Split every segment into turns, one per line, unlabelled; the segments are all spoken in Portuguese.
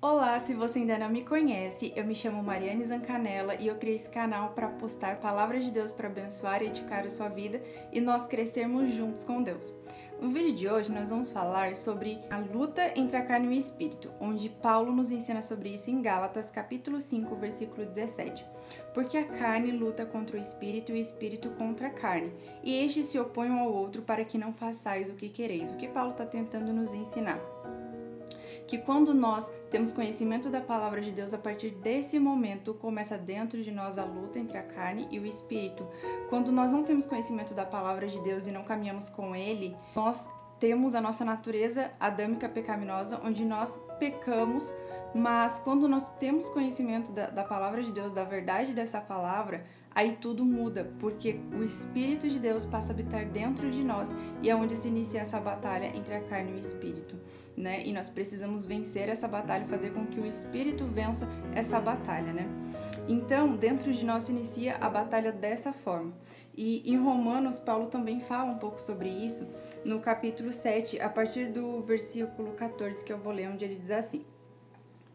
Olá, se você ainda não me conhece, eu me chamo Mariane Zancanella e eu criei esse canal para postar palavras de Deus para abençoar e edificar a sua vida e nós crescermos juntos com Deus. No vídeo de hoje nós vamos falar sobre a luta entre a carne e o espírito, onde Paulo nos ensina sobre isso em Gálatas capítulo 5, versículo 17. Porque a carne luta contra o espírito e o espírito contra a carne, e estes se opõem um ao outro para que não façais o que quereis. O que Paulo está tentando nos ensinar? Que quando nós temos conhecimento da palavra de Deus, a partir desse momento começa dentro de nós a luta entre a carne e o espírito. Quando nós não temos conhecimento da palavra de Deus e não caminhamos com Ele, nós temos a nossa natureza adâmica pecaminosa, onde nós pecamos, mas quando nós temos conhecimento da palavra de Deus, da verdade dessa palavra, aí tudo muda, porque o Espírito de Deus passa a habitar dentro de nós e é onde se inicia essa batalha entre a carne e o Espírito, né? E nós precisamos vencer essa batalha, fazer com que o Espírito vença essa batalha, né? Então, dentro de nós se inicia a batalha dessa forma. E em Romanos, Paulo também fala um pouco sobre isso, no capítulo 7, a partir do versículo 14, que eu vou ler, onde ele diz assim: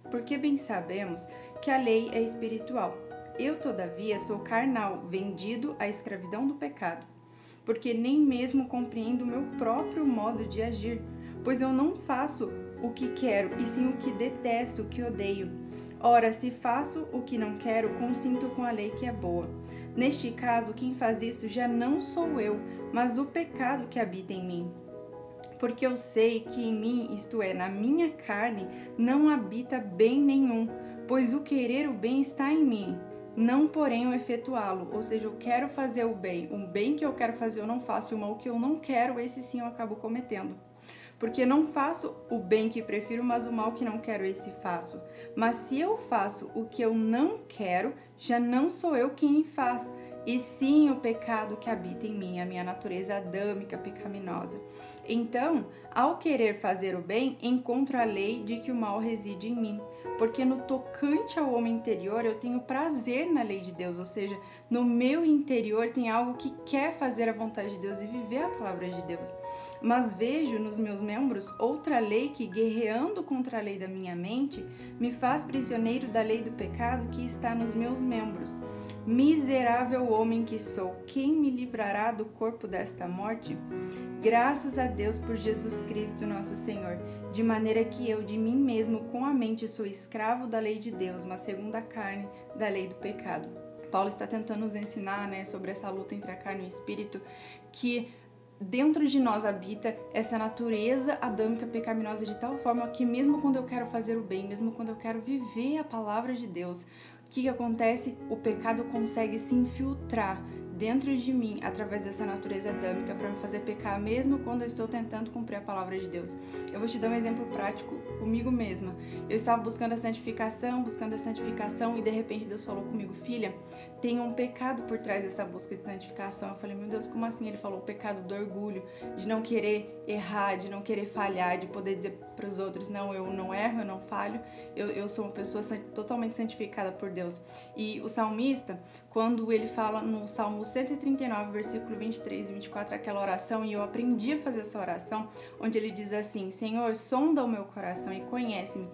Porque bem sabemos que a lei é espiritual. Eu, todavia, sou carnal, vendido à escravidão do pecado, porque nem mesmo compreendo o meu próprio modo de agir, pois eu não faço o que quero, e sim o que detesto, o que odeio. Ora, se faço o que não quero, consinto com a lei que é boa. Neste caso, quem faz isso já não sou eu, mas o pecado que habita em mim. Porque eu sei que em mim, isto é, na minha carne, não habita bem nenhum, pois o querer o bem está em mim, não porém o efetuá-lo. Ou seja, eu quero fazer o bem que eu quero fazer eu não faço, e o mal que eu não quero, esse sim eu acabo cometendo. Porque não faço o bem que prefiro, mas o mal que não quero, esse faço. Mas se eu faço o que eu não quero, já não sou eu quem faz, e sim o pecado que habita em mim, a minha natureza adâmica, pecaminosa. Então, ao querer fazer o bem, encontro a lei de que o mal reside em mim. Porque no tocante ao homem interior, eu tenho prazer na lei de Deus, ou seja, no meu interior tem algo que quer fazer a vontade de Deus e viver a palavra de Deus. Mas vejo nos meus membros outra lei que, guerreando contra a lei da minha mente, me faz prisioneiro da lei do pecado que está nos meus membros. Miserável homem que sou, quem me livrará do corpo desta morte? Graças a Deus por Jesus Cristo, nosso Senhor, de maneira que eu de mim mesmo com a mente sou escravo da lei de Deus, mas segundo a carne, da lei do pecado. Paulo está tentando nos ensinar, sobre essa luta entre a carne e o espírito, que dentro de nós habita essa natureza adâmica pecaminosa de tal forma que mesmo quando eu quero fazer o bem, mesmo quando eu quero viver a palavra de Deus, o que acontece? O pecado consegue se infiltrar dentro de mim, através dessa natureza adâmica, para me fazer pecar, mesmo quando eu estou tentando cumprir a palavra de Deus. Eu vou te dar um exemplo prático comigo mesma. Eu estava buscando a santificação, e de repente Deus falou comigo: filha, tem um pecado por trás dessa busca de santificação. Eu falei: meu Deus, como assim? Ele falou: o pecado do orgulho, de não querer errar, de não querer falhar, de poder dizer para os outros: não, eu não erro, eu não falho, eu sou uma pessoa totalmente santificada por Deus. E o salmista, quando ele fala no Salmo 139, versículo 23 e 24, aquela oração, e eu aprendi a fazer essa oração, onde ele diz assim: Senhor, sonda o meu coração e conhece-me,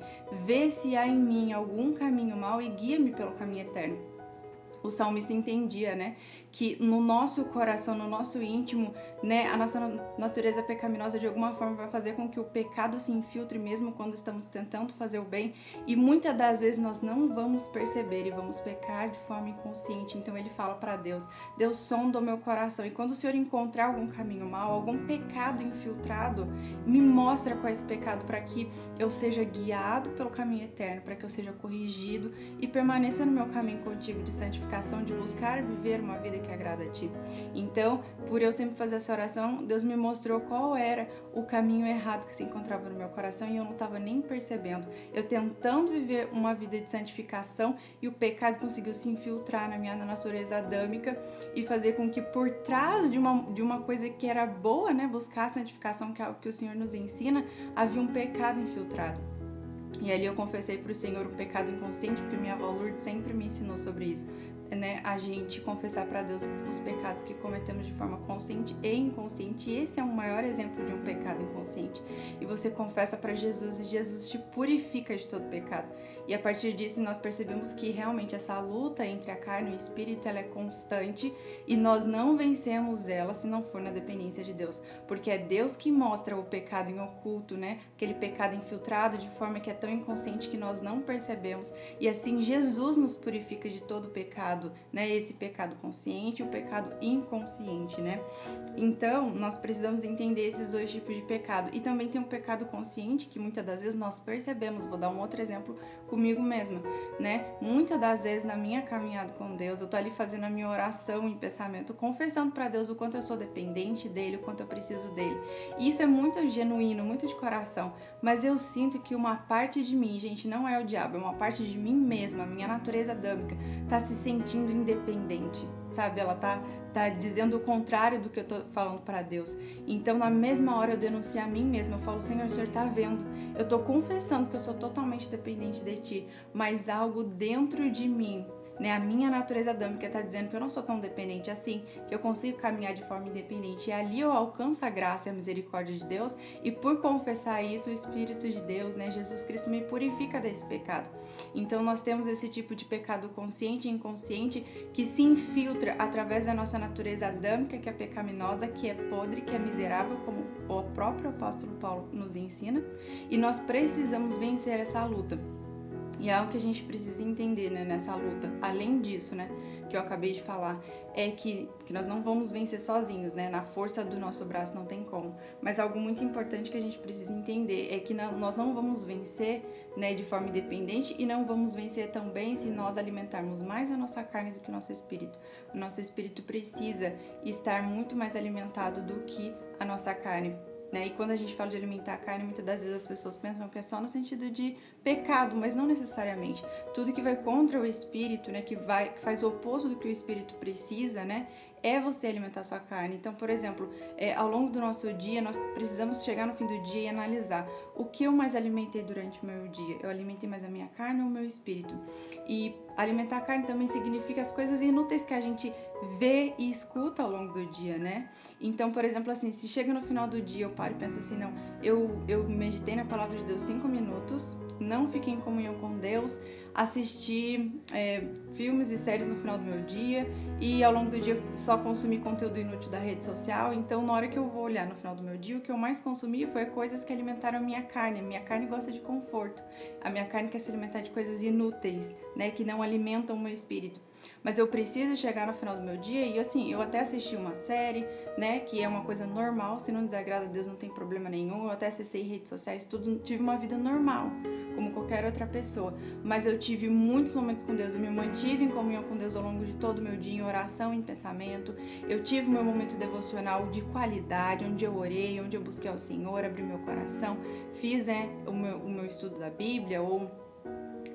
vê se há em mim algum caminho mau e guia-me pelo caminho eterno. O salmista entendia, que no nosso coração, no nosso íntimo, a nossa natureza pecaminosa de alguma forma vai fazer com que o pecado se infiltre mesmo quando estamos tentando fazer o bem, e muitas das vezes nós não vamos perceber e vamos pecar de forma inconsciente. Então ele fala para Deus: Deus, sonda o meu coração, e quando o Senhor encontrar algum caminho mau, algum pecado infiltrado, me mostra qual é esse pecado, para que eu seja guiado pelo caminho eterno, para que eu seja corrigido e permaneça no meu caminho contigo de santificação, de buscar viver uma vida que agrada a ti. Então, por eu sempre fazer essa oração, Deus me mostrou qual era o caminho errado que se encontrava no meu coração, e eu não estava nem percebendo. Eu tentando viver uma vida de santificação, e o pecado conseguiu se infiltrar na minha natureza adâmica e fazer com que por trás de uma coisa que era boa, buscar a santificação, que é algo que o Senhor nos ensina, havia um pecado infiltrado. E ali eu confessei para o Senhor um pecado inconsciente, porque minha avó Lourdes sempre me ensinou sobre isso. né, a gente confessar para Deus os pecados que cometemos de forma consciente e inconsciente. E esse é o maior exemplo de um pecado inconsciente. E você confessa para Jesus e Jesus te purifica de todo pecado. E a partir disso nós percebemos que realmente essa luta entre a carne e o espírito, ela é constante e nós não vencemos ela se não for na dependência de Deus, porque é Deus que mostra o pecado em oculto, né? Aquele pecado infiltrado de forma que é tão inconsciente que nós não percebemos. E assim Jesus nos purifica de todo pecado, né? Esse pecado consciente e o pecado inconsciente, né? Então, nós precisamos entender esses dois tipos de pecado. E também tem um pecado consciente que muitas das vezes nós percebemos. Vou dar um outro exemplo comigo mesma, né? Muitas das vezes na minha caminhada com Deus, eu tô ali fazendo a minha oração em pensamento, confessando para Deus o quanto eu sou dependente dele, o quanto eu preciso dele. E isso é muito genuíno, muito de coração, mas eu sinto que uma parte de mim, gente, não é o diabo, é uma parte de mim mesma, a minha natureza adâmica, tá se sentindo independente, sabe? Ela tá dizendo o contrário do que eu tô falando para Deus. Então, na mesma hora eu denuncio a mim mesma, eu falo: Senhor, o Senhor tá vendo, eu tô confessando que eu sou totalmente dependente de Ti, mas algo dentro de mim, né, a minha natureza adâmica tá dizendo que eu não sou tão dependente assim, que eu consigo caminhar de forma independente. E ali eu alcanço a graça e a misericórdia de Deus, e por confessar isso, o Espírito de Deus, né, Jesus Cristo, me purifica desse pecado. Então nós temos esse tipo de pecado consciente e inconsciente que se infiltra através da nossa natureza adâmica, que é pecaminosa, que é podre, que é miserável, como o próprio apóstolo Paulo nos ensina, e nós precisamos vencer essa luta. E é algo que a gente precisa entender, né, nessa luta, além disso, né, que eu acabei de falar, é que nós não vamos vencer sozinhos, né, na força do nosso braço não tem como. Mas algo muito importante que a gente precisa entender é que nós não vamos vencer, né, de forma independente, e não vamos vencer também se nós alimentarmos mais a nossa carne do que o nosso espírito. O nosso espírito precisa estar muito mais alimentado do que a nossa carne. Né? E quando a gente fala de alimentar a carne, muitas das vezes as pessoas pensam que é só no sentido de pecado, mas não necessariamente. Tudo que vai contra o espírito, né, que faz o oposto do que o espírito precisa, né, é você alimentar a sua carne. Então, por exemplo, ao longo do nosso dia, nós precisamos chegar no fim do dia e analisar o que eu mais alimentei durante o meu dia. Eu alimentei mais a minha carne ou o meu espírito? E alimentar a carne também significa as coisas inúteis que a gente vê e escuta ao longo do dia, né? Então, por exemplo, assim, se chega no final do dia, eu paro e penso assim: não, eu meditei na palavra de Deus 5 minutos, não fiquei em comunhão com Deus, assisti filmes e séries no final do meu dia, e ao longo do dia só consumi conteúdo inútil da rede social. Então, na hora que eu vou olhar no final do meu dia, o que eu mais consumi foi coisas que alimentaram a minha carne. A minha carne gosta de conforto, a minha carne quer se alimentar de coisas inúteis, né, que não alimentam o meu espírito. Mas eu preciso chegar no final do meu dia e, assim, eu até assisti uma série, né, que é uma coisa normal, se não desagrada a Deus não tem problema nenhum, eu até acessei redes sociais, tudo, tive uma vida normal, como qualquer outra pessoa, mas eu tive muitos momentos com Deus, eu me mantive em comunhão com Deus ao longo de todo o meu dia, em oração, em pensamento, eu tive meu momento devocional de qualidade, onde eu orei, onde eu busquei ao Senhor, abri meu coração, fiz, o meu estudo da Bíblia, ou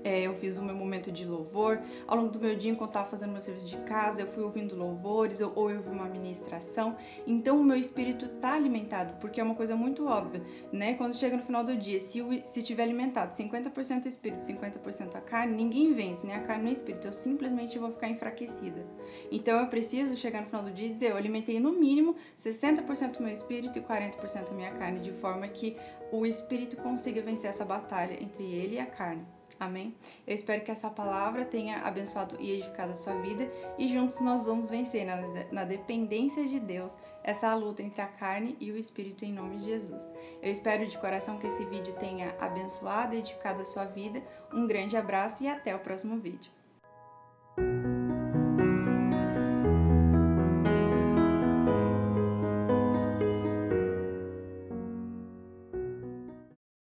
eu fiz o meu momento de louvor. Ao longo do meu dia, enquanto estava fazendo meu serviço de casa, eu fui ouvindo louvores ou eu ouvi uma ministração. Então o meu espírito está alimentado, porque é uma coisa muito óbvia, né? Quando chega no final do dia, se tiver alimentado 50% espírito, 50% a carne, ninguém vence, nem a carne nem o espírito. Eu simplesmente vou ficar enfraquecida. Então eu preciso chegar no final do dia e dizer: eu alimentei no mínimo 60% do meu espírito e 40% da minha carne, de forma que o espírito consiga vencer essa batalha entre ele e a carne. Amém? Eu espero que essa palavra tenha abençoado e edificado a sua vida, e juntos nós vamos vencer na dependência de Deus essa luta entre a carne e o espírito, em nome de Jesus. Eu espero de coração que esse vídeo tenha abençoado e edificado a sua vida. Um grande abraço e até o próximo vídeo.